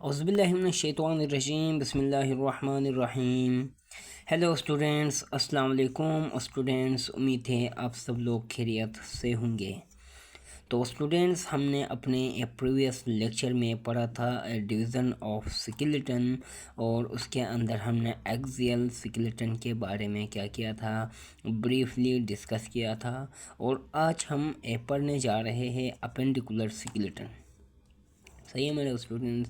औज़ुबिल्लाहिमिनश्शैतानिर्रजीम बिस्मिल्लाहिर्रहमानिर्रहीम। Hello students, अस्सलाम वालेकुम स्टूडेंट्स। उम्मीद है आप सब लोग खैरियत से होंगे। तो स्टूडेंट्स, हमने अपने प्रीवियस लेक्चर में पढ़ा था डिवीज़न ऑफ स्केलेटन, और उसके अंदर हमने एक्सियल स्केलेटन के बारे में क्या किया था, ब्रीफली डिस्कस किया था। और आज हम पढ़ने जा रहे हैं अपेंडिकुलर स्केलेटन। सही है मेरे स्टूडेंट्स।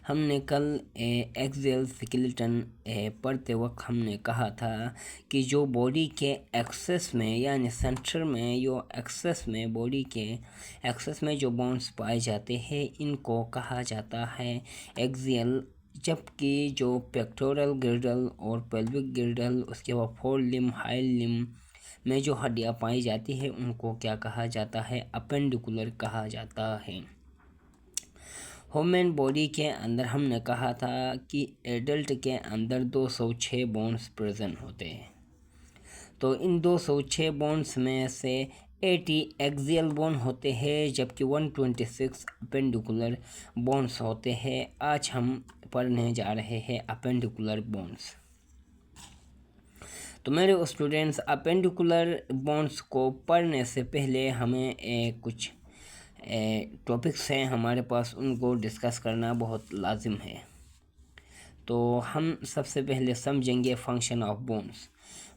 हमने कल एक्सियल स्केलेटन पढ़ते वक्त हमने कहा था कि जो बॉडी के एक्सेस में यानी सेंटर में बॉडी के एक्सेस में जो बोन्स पाए जाते हैं, इनको कहा जाता है एक्सियल। जबकि जो पेक्टोरल गिर्डल और पेल्विक गिर्डल, उसके बाद फोर लिम्ब, हाइंड लिम्ब में जो हड्डियाँ पाई जाती है, उनको क्या कहा जाता है, अपेंडिकुलर कहा जाता है। ह्यूमन बॉडी के अंदर हमने कहा था कि एडल्ट के अंदर 206 बोन्स प्रेजेंट होते हैं। तो इन 206 बोन्स में से 80 एक्सियल बोन होते हैं, जबकि 126 अपेंडिकुलर बोन्स होते हैं। आज हम पढ़ने जा रहे हैं अपेंडिकुलर बोन्स। तो मेरे स्टूडेंट्स, अपेंडिकुलर बोन्स को पढ़ने से पहले हमें कुछ टॉपिक्स हैं हमारे पास, उनको डिस्कस करना बहुत लाजिम है। तो हम सबसे पहले समझेंगे फंक्शन ऑफ बोन्स।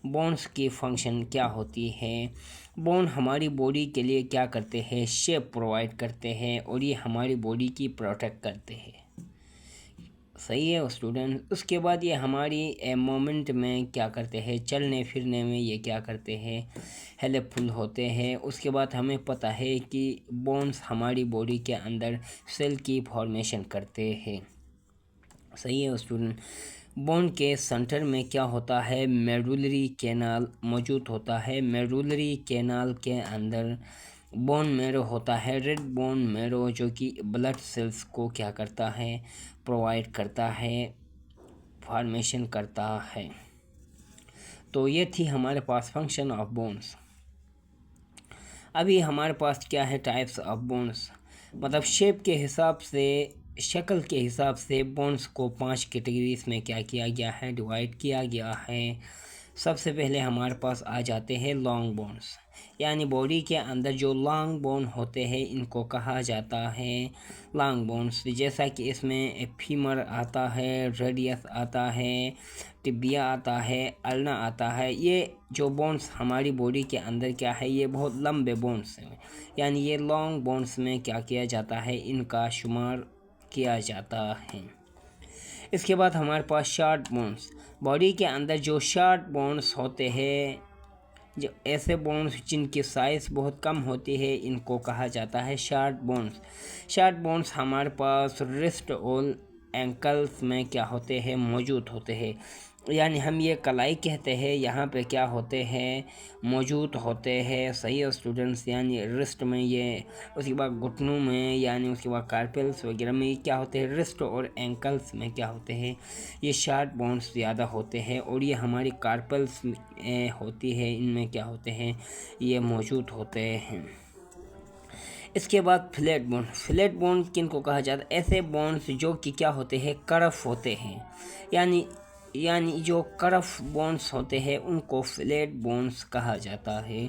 बोन्स की फंक्शन क्या होती है। बोन हमारी बॉडी के लिए क्या करते हैं, शेप प्रोवाइड करते हैं, और ये हमारी बॉडी की प्रोटेक्ट करते हैं। सही है स्टूडेंट। उसके बाद ये हमारी मोमेंट में क्या करते हैं, चलने फिरने में ये क्या करते हैं, हेल्पफुल होते हैं। उसके बाद हमें पता है कि बोन्स हमारी बॉडी के अंदर सेल की फॉर्मेशन करते हैं। सही है स्टूडेंट। बोन के सेंटर में क्या होता है, मेडुलरी कैनाल मौजूद होता है। मेडुलरी कैनाल के अंदर बोन मेरो होता है, रेड बोन मेरो, जो कि ब्लड सेल्स को क्या करता है, प्रोवाइड करता है, फॉर्मेशन करता है। तो ये थी हमारे पास फंक्शन ऑफ बोन्स। अभी हमारे पास क्या है, टाइप्स ऑफ बोन्स। मतलब शेप के हिसाब से, शक्ल के हिसाब से बोन्स को 5 कैटेगरीज में क्या किया गया है, डिवाइड किया गया है। सबसे पहले हमारे पास आ जाते हैं लॉन्ग बोन्स, यानी बॉडी के अंदर जो लॉन्ग बोन होते हैं, इनको कहा जाता है लॉन्ग बोन्स। जैसा कि इसमें फीमर आता है, रेडियस आता है, टिबिया आता है, अल्ना आता है। ये जो बोन्स हमारी बॉडी के अंदर क्या है, ये बहुत लंबे बोन्स हैं, यानी ये लॉन्ग बोन्स में क्या किया जाता है, इनका शुमार किया जाता है। इसके बाद हमारे पास शॉर्ट बोन्स। बॉडी के अंदर जो शॉर्ट बोन्स होते हैं, जो ऐसे बोन्स जिनकी साइज़ बहुत कम होती है, इनको कहा जाता है शॉर्ट बोन्स। शॉर्ट बोन्स हमारे पास रिस्ट और एंकल्स में क्या होते हैं, मौजूद होते हैं। यानी हम ये कलाई कहते हैं, यहाँ पे क्या होते हैं, मौजूद होते हैं। सही है स्टूडेंट्स। यानी रिस्ट में ये, उसके बाद घुटनों में, यानी उसके बाद कार्पेल्स वगैरह में क्या होते हैं, रिस्ट और एंकल्स में क्या होते हैं, ये शॉर्ट बोन्स ज़्यादा होते हैं। और ये हमारी कार्पेल्स होती है, इनमें क्या होते हैं, ये मौजूद होते हैं। इसके बाद फ्लैट बोन। फ्लैट बोन किनको कहा जाता है, ऐसे बोन्स जो कि क्या होते हैं, करफ होते हैं। यानी जो करफ बोन्स होते हैं, उनको फ्लैट बोन्स कहा जाता है।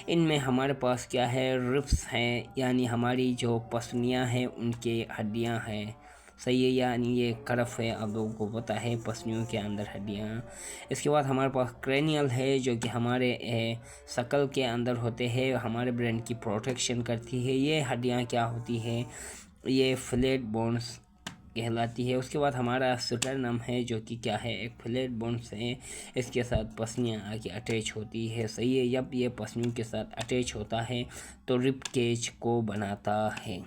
इनमें हमारे पास क्या है, रिब्स हैं, यानी हमारी जो पसलियाँ हैं, उनके हड्डियाँ हैं। सही है, यानी ये करफ है, आप लोगों को पता है, पसलियों के अंदर हड्डियाँ। इसके बाद हमारे पास क्रेनियल है, जो कि हमारे शकल के अंदर होते हैं, हमारे ब्रेन की प्रोटेक्शन करती है। ये हड्डियाँ क्या होती है, ये फ्लैट बोन्स कहलाती है। उसके बाद हमारा स्टर्नम है, जो कि क्या है, एक फ्लैट बोन्स है, इसके साथ पसलियाँ आके अटैच होती है। सही है, जब ये पसलियों के साथ अटैच होता है तो रिब केज को बनाता है।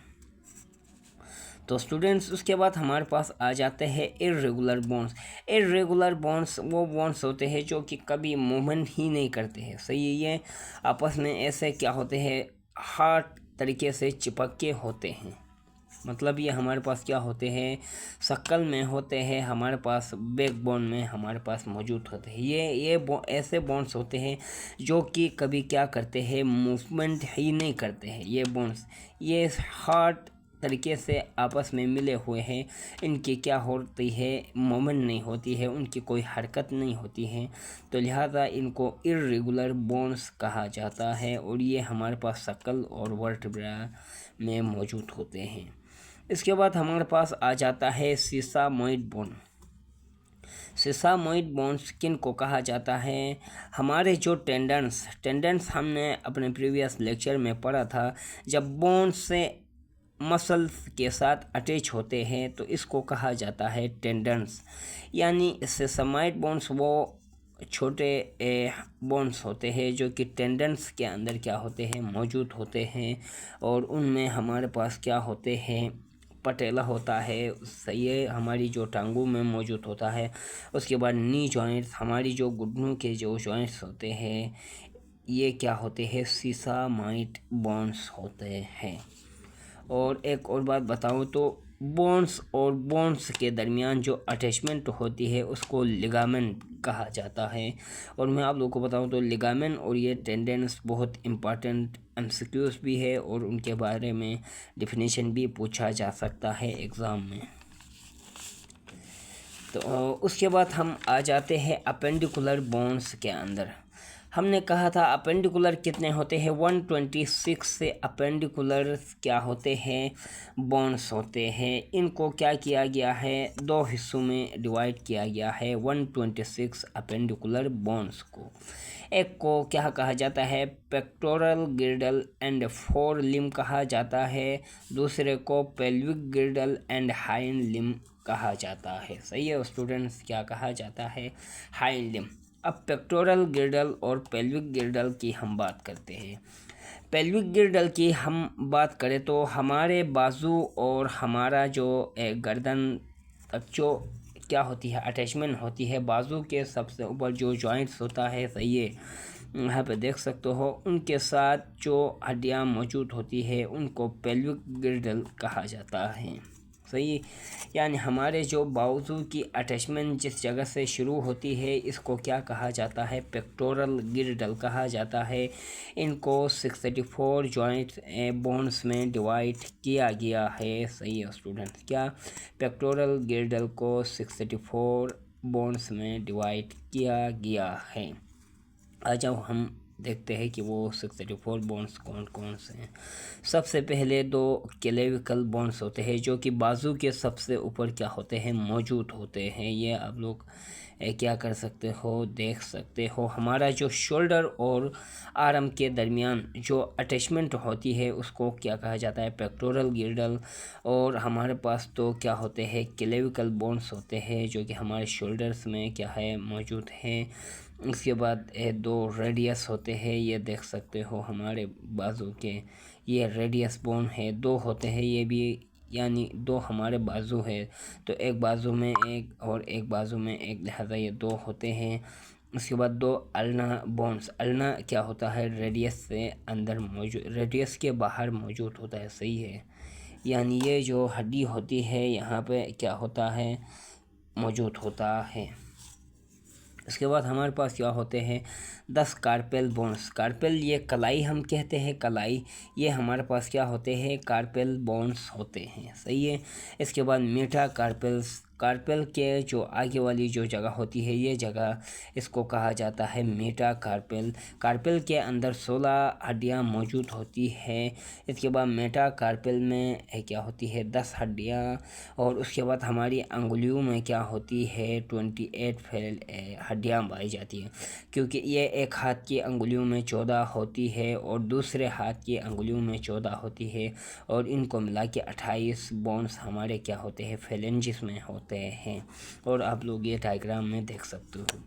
तो स्टूडेंट्स, उसके बाद हमारे पास आ जाते हैं इर्रेगुलर बोन्स। इर्रेगुलर बोन्स वो बोन्स होते हैं जो कि कभी मूवमेंट ही नहीं करते हैं। सही है, ये आपस में ऐसे क्या होते हैं, हार्ड तरीके से चिपक के होते हैं। मतलब ये हमारे पास क्या होते हैं, शक्ल में होते हैं, हमारे पास बैकबोन में हमारे पास मौजूद होते हैं। ये ऐसे बोन्स होते हैं जो कि कभी क्या करते हैं, मूवमेंट ही नहीं करते हैं। ये बोन्स ये हार्ड तरीके से आपस में मिले हुए हैं, इनकी क्या होती है, मूवमेंट नहीं होती है, उनकी कोई हरकत नहीं होती है, तो लिहाजा इनको इर्रेगुलर बोन्स कहा जाता है और ये हमारे पास शकल और वर्टेब्रा में मौजूद होते हैं। इसके बाद हमारे पास आ जाता है सीसामोइड बोन। सीसामोइड बोन्स किन को कहा जाता है? हमारे जो टेंडेंस हमने अपने प्रीवियस लेक्चर में पढ़ा था, जब बोन्स से मसल्स के साथ अटैच होते हैं तो इसको कहा जाता है टेंडेंस। यानी सीसामोइड बोन्स वो छोटे बोन्स होते हैं जो कि टेंडेंस के अंदर क्या होते हैं, मौजूद होते हैं, और उनमें हमारे पास क्या होते हैं, पटेला होता है, ये हमारी जो टांगों में मौजूद होता है। उसके बाद नी जॉइंट्स, हमारी जो घुटनों के जो जॉइंट्स होते हैं, ये क्या होते हैं, सीसामाइड बोन्स होते हैं। और एक और बात बताऊँ तो बोन्स और बोन्स के दरमियान जो अटैचमेंट होती है उसको लिगामेंट कहा जाता है। और मैं आप लोगों को बताऊँ तो लिगामेंट और ये टेंडेंस बहुत इम्पॉर्टेंट एमसीक्यूज भी है और उनके बारे में डिफिनेशन भी पूछा जा सकता है एग्ज़ाम में। तो उसके बाद हम आ जाते हैं अपेंडिकुलर बोन्स के अंदर। हमने कहा था अपेंडिकुलर कितने होते हैं, 126 से अपेंडिकुलर क्या होते हैं, बोन्स होते हैं। इनको क्या किया गया है, दो हिस्सों में डिवाइड किया गया है 126 अपेंडिकुलर बोन्स को। एक को क्या कहा जाता है, पेक्टोरल गिर्डल एंड फोर लिम कहा जाता है, दूसरे को पेल्विक गिर्डल एंड हाइंड लिम कहा जाता है। सही है स्टूडेंट्स, क्या कहा जाता है, हाइंड लिम। अब पेक्टोरल गिर्डल और पेल्विक गिर्डल की हम बात करते हैं। पेल्विक गिर्डल की हम बात करें तो हमारे बाजू और हमारा जो गर्दन तक जो क्या होती है, अटैचमेंट होती है, बाजू के सबसे ऊपर जो जॉइंट्स होता है, सही है, यहाँ पे देख सकते हो, उनके साथ जो हड्डियाँ मौजूद होती है उनको पेल्विक गिर्डल कहा जाता है। सही, यानी हमारे जो बाजू की अटैचमेंट जिस जगह से शुरू होती है इसको क्या कहा जाता है, पेक्टोरल गिर्डल कहा जाता है। इनको 64 जॉइंट बोन्स में डिवाइड किया गया है। सही है स्टूडेंट्स, क्या पेक्टोरल गिर्डल को 64 बोन्स में डिवाइड किया गया है। आ जाओ हम देखते हैं कि वो 64 बोन्स कौन कौन से हैं। सबसे पहले दो क्लेविकल बोन्स होते हैं जो कि बाजू के सबसे ऊपर क्या होते हैं, मौजूद होते हैं। ये आप लोग क्या कर सकते हो, देख सकते हो। हमारा जो शोल्डर और आर्म के दरमियान जो अटैचमेंट होती है उसको क्या कहा जाता है, पेक्टोरल गिर्डल। और हमारे पास तो क्या होते हैं, क्लेविकल बोन्स होते हैं जो कि हमारे शोल्डर्स में क्या है, मौजूद हैं। उसके बाद दो रेडियस होते हैं, ये देख सकते हो हमारे बाजू के, ये रेडियस बोन है, दो होते हैं ये भी, यानी दो हमारे बाजू है, तो एक बाजू में एक और एक बाजू में एक, लिहाजा ये दो होते हैं। उसके बाद दो अल्ना बोन्स, अल्ना क्या होता है, रेडियस से अंदर मौजूद, रेडियस के बाहर मौजूद होता है। सही है, यानी ये जो हड्डी होती है यहाँ पे क्या होता है, मौजूद होता है। इसके बाद हमारे पास क्या होते हैं, 10 कार्पेल बोन्स। कार्पेल ये कलाई हम कहते हैं, कलाई, ये हमारे पास क्या होते हैं, कार्पेल बोन्स होते हैं। सही है। इसके बाद मेटा कार्पेल्स, कार्पेल के जो आगे वाली जो जगह होती है ये जगह, इसको कहा जाता है मेटा कार्पेल। कार्पेल के अंदर 16 हड्डियाँ मौजूद होती है। इसके बाद मेटा कार्पेल में क्या होती है, 10 हड्डियाँ। और उसके बाद हमारी अंगुलियों में क्या होती है, 28 हड्डियाँ पाई जाती हैं, क्योंकि ये एक हाथ की अंगुलियों में 14 होती है और दूसरे हाथ की अंगुलियों में 14 होती है, और इनको मिला के 28 बोन्स हमारे क्या होते हैं, फेलेंजिस में होते हैं। और आप लोग ये डायग्राम में देख सकते हो।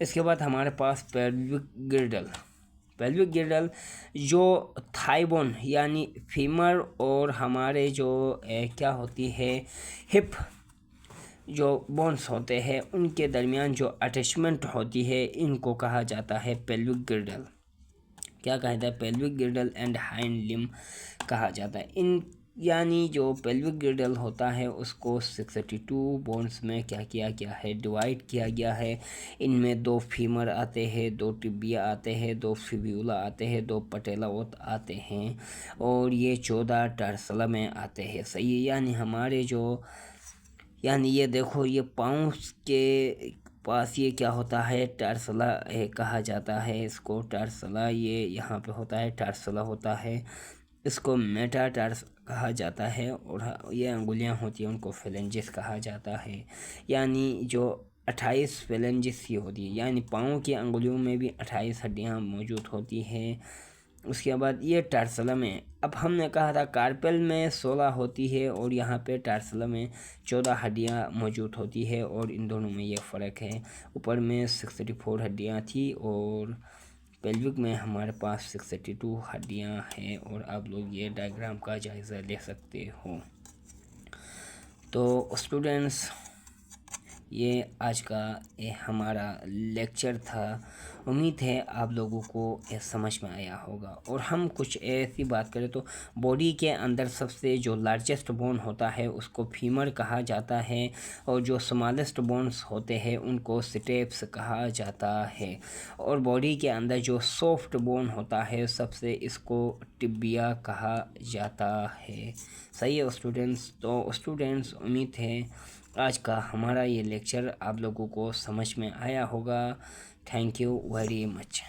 इसके बाद हमारे पास पेल्विक गिर्डल। पेल्विक गिर्डल जो थाई बोन यानी फीमर और हमारे जो क्या होती है, हिप जो बोन्स होते हैं उनके दरमियान जो अटैचमेंट होती है, इनको कहा जाता है पेल्विक गिर्डल। क्या कहा जाता है, पेल्विक गिर्डल एंड हाइंड लिम कहा जाता है। इन यानी जो पेल्विक गिर्डल होता है उसको 62 बोन्स में क्या किया गया है, डिवाइड किया गया है। इनमें 2 फीमर आते हैं, 2 टिबिया आते हैं, 2 फिब्यूला आते हैं, 2 पटेला ओत आते हैं और ये 14 टार्सला में आते हैं। सही है, यानी हमारे जो यानी ये देखो ये पाँव के पास ये क्या होता है, टार्सला कहा जाता है इसको। टार्सला ये यहाँ पे होता है, टार्सला होता है, इसको मेटाटार्स कहा जाता है। और ये अंगुलियाँ होती हैं उनको फेलेंजिस कहा जाता है। यानी जो 28 फेलेंजिस ये होती है, यानी पाँव की अंगुलियों में भी 28 हड्डियाँ मौजूद होती हैं। उसके बाद ये टार्सला में, अब हमने कहा था कार्पेल में 16 होती है और यहाँ पे टार्सला में 14 हड्डियाँ मौजूद होती है और इन दोनों में ये फ़र्क है। ऊपर में 64 हड्डियाँ थी और पेल्विक में हमारे पास 62 हड्डियाँ हैं। और आप लोग ये डायग्राम का जायज़ा ले सकते हो। तो स्टूडेंट्स, ये आज का हमारा लेक्चर था। उम्मीद है आप लोगों को ये समझ में आया होगा। और हम कुछ ऐसी बात करें तो बॉडी के अंदर सबसे जो लार्जेस्ट बोन होता है उसको फीमर कहा जाता है और जो स्मॉलेस्ट बोन्स होते हैं उनको स्टेप्स कहा जाता है। और बॉडी के अंदर जो सॉफ्ट बोन होता है सबसे इसको टिबिया कहा जाता है। सही है स्टूडेंट्स। तो स्टूडेंट्स, उम्मीद है आज का हमारा ये लेक्चर आप लोगों को समझ में आया होगा। Thank you very much.